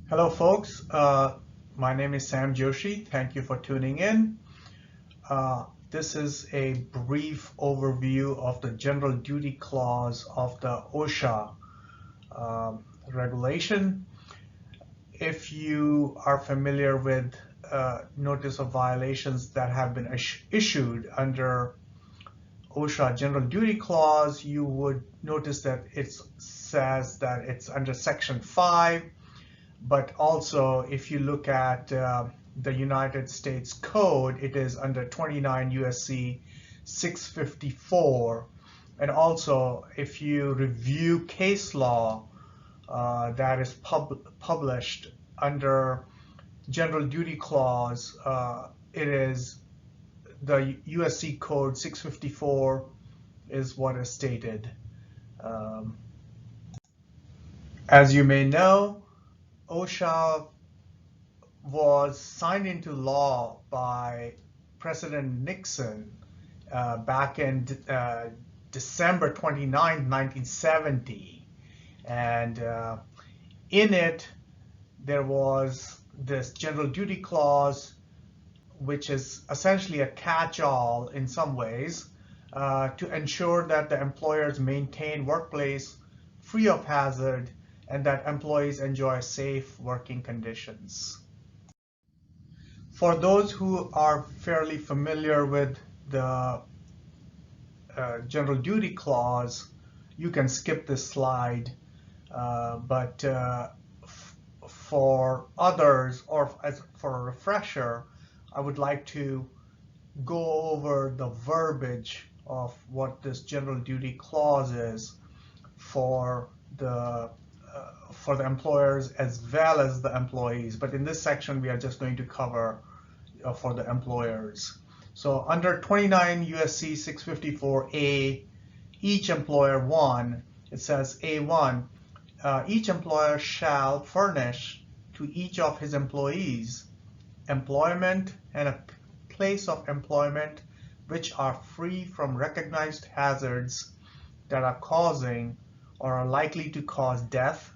Hello, folks. My name is Sam Joshi. Thank you for tuning in. This is a brief overview of the general duty clause of the OSHA regulation. If you are familiar with notice of violations that have been issued under OSHA general duty clause, you would notice that it says that it's under section 5. But also, if you look at the United States Code, it is under 29 USC 654. And also, if you review case law that is published under general duty clause, it is the USC Code 654 is what is stated. As you may know, OSHA was signed into law by President Nixon back in December 29, 1970. And in it, there was this general duty clause, which is essentially a catch-all in some ways, to ensure that the employers maintain workplace free of hazard and that employees enjoy safe working conditions. For those who are fairly familiar with the general duty clause, you can skip this slide, but for others, or for a refresher, I would like to go over the verbiage of what this general duty clause is for the employers as well as the employees. But in this section, we are just going to cover for the employers. So under 29 USC 654A, each employer one, it says A1, each employer shall furnish to each of his employees employment and a place of employment which are free from recognized hazards that are causing or are likely to cause death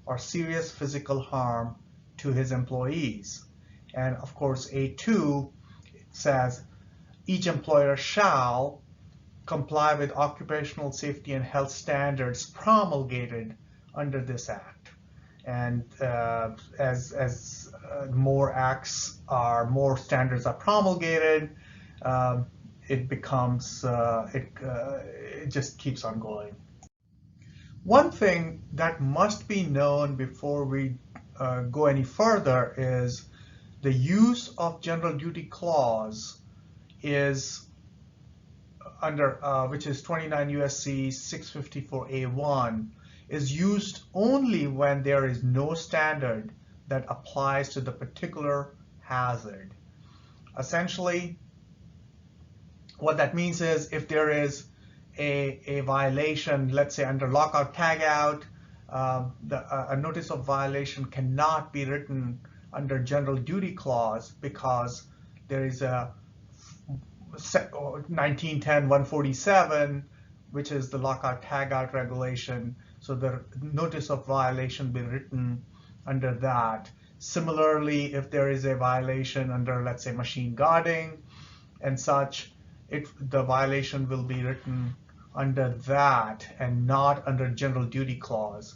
or serious physical harm to his employees. And of course, A2 says each employer shall comply with occupational safety and health standards promulgated under this act. And as more standards are promulgated, it becomes it just keeps on going. One thing that must be known before we go any further is the use of general duty clause is under which is 29 USC 654A1 is used only when there is no standard that applies to the particular hazard. Essentially, what that means is if there is a violation, let's say under lockout tagout, a notice of violation cannot be written under general duty clause because there is a 1910-147, which is the lockout tagout regulation. So the notice of violation be written under that. Similarly, if there is a violation under, let's say, machine guarding and such, the violation will be written under that and not under general duty clause.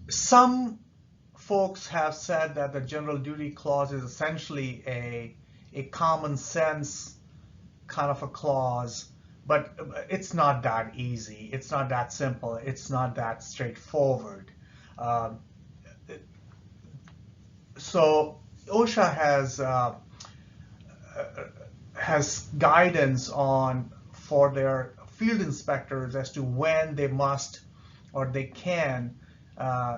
Some folks have said that the general duty clause is essentially a common sense kind of a clause, but it's not that easy. It's not that simple. It's not that straightforward. So OSHA has guidance for their field inspectors as to when they must or they can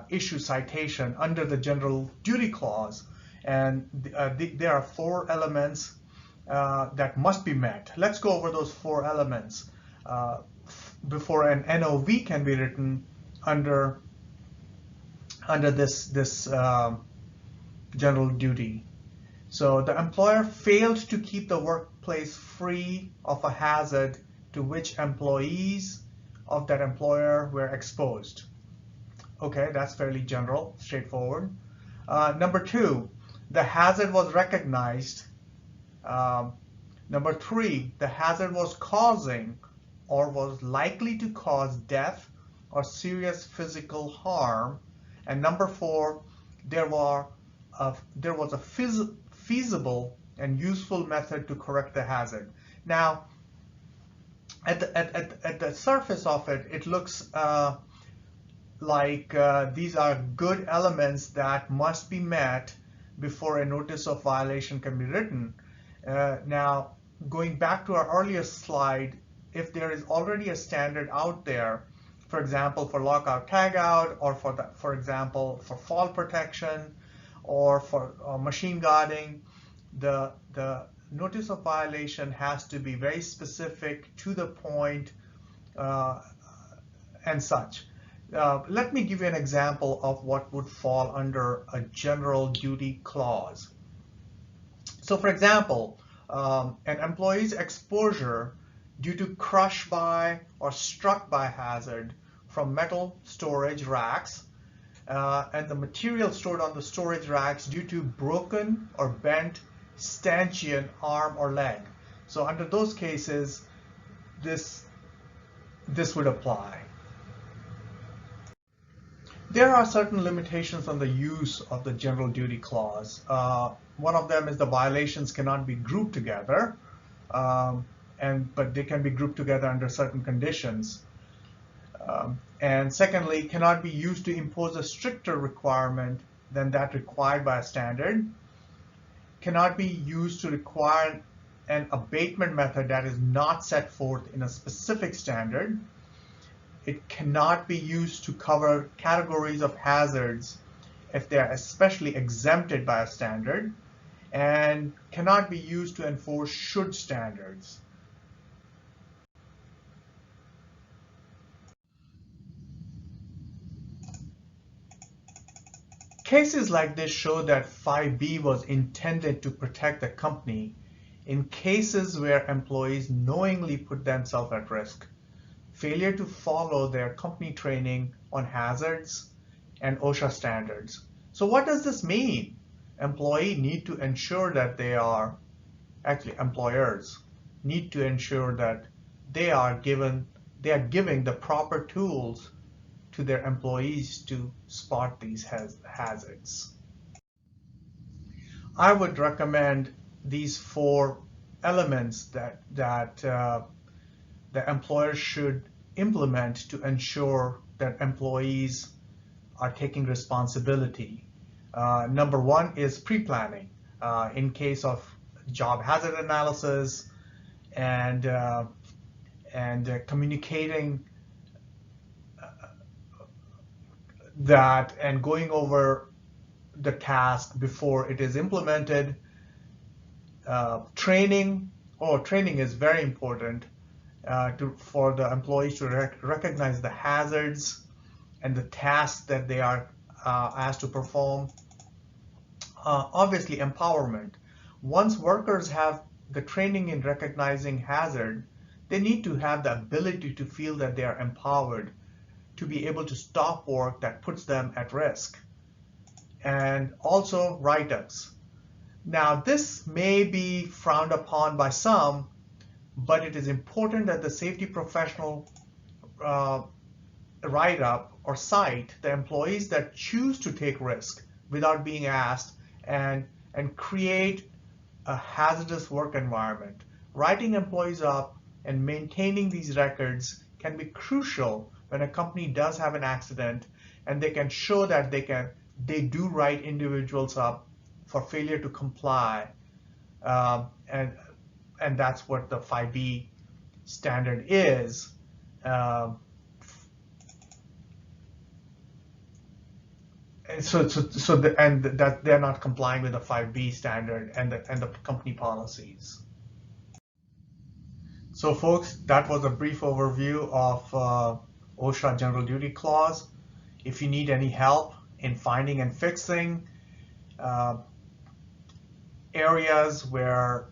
issue citation under the general duty clause, and there are 4 elements that must be met. Let's go over those 4 elements before an NOV can be written under this general duty. So the employer failed to keep the workplace free of a hazard to which employees of that employer were exposed. Okay, that's fairly general, straightforward. Number two, the hazard was recognized. Number three, the hazard was causing or was likely to cause death or serious physical harm. And number four, there was a feasible and useful method to correct the hazard. Now, at the surface of it, it looks like these are good elements that must be met before a notice of violation can be written. Now, going back to our earlier slide, if there is already a standard out there, for example, for lockout tagout, or for example, for fall protection, or for machine guarding, the notice of violation has to be very specific, to the point, and such. Let me give you an example of what would fall under a general duty clause. So for example, an employee's exposure due to crush by or struck by hazard from metal storage racks, and the material stored on the storage racks due to broken or bent stanchion arm or leg. So under those cases, this would apply. There are certain limitations on the use of the general duty clause. One of them is the violations cannot be grouped together, but they can be grouped together under certain conditions. And secondly, cannot be used to impose a stricter requirement than that required by a standard. Cannot be used to require an abatement method that is not set forth in a specific standard. It cannot be used to cover categories of hazards if they are especially exempted by a standard, and cannot be used to enforce should standards. Cases like this show that 5B was intended to protect the company in cases where employees knowingly put themselves at risk, failure to follow their company training on hazards and OSHA standards. So what does this mean? Employees need to ensure that employers need to ensure that they are giving the proper tools to their employees to spot these hazards. I would recommend these 4 elements that the employer should implement to ensure that employees are taking responsibility. Number 1 is pre-planning in case of job hazard analysis, and communicating that and going over the task before it is implemented. Training is very important for the employees to recognize the hazards and the tasks that they are asked to perform. Obviously, empowerment. Once workers have the training in recognizing hazard, they need to have the ability to feel that they are empowered to be able to stop work that puts them at risk. And also write-ups. Now, this may be frowned upon by some, but it is important that the safety professional write-up or cite the employees that choose to take risk without being asked, and create a hazardous work environment. Writing employees up and maintaining these records can be crucial when a company does have an accident, and they can show that they do write individuals up for failure to comply, and that's what the 5B standard is. And that they're not complying with the 5B standard and the company policies. So folks, that was a brief overview of OSHA General Duty Clause. If you need any help in finding and fixing areas where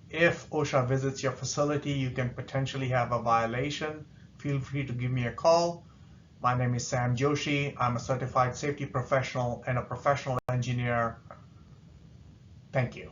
if OSHA visits your facility, you can potentially have a violation, feel free to give me a call. My name is Sam Joshi. I'm a certified safety professional and a professional engineer. Thank you.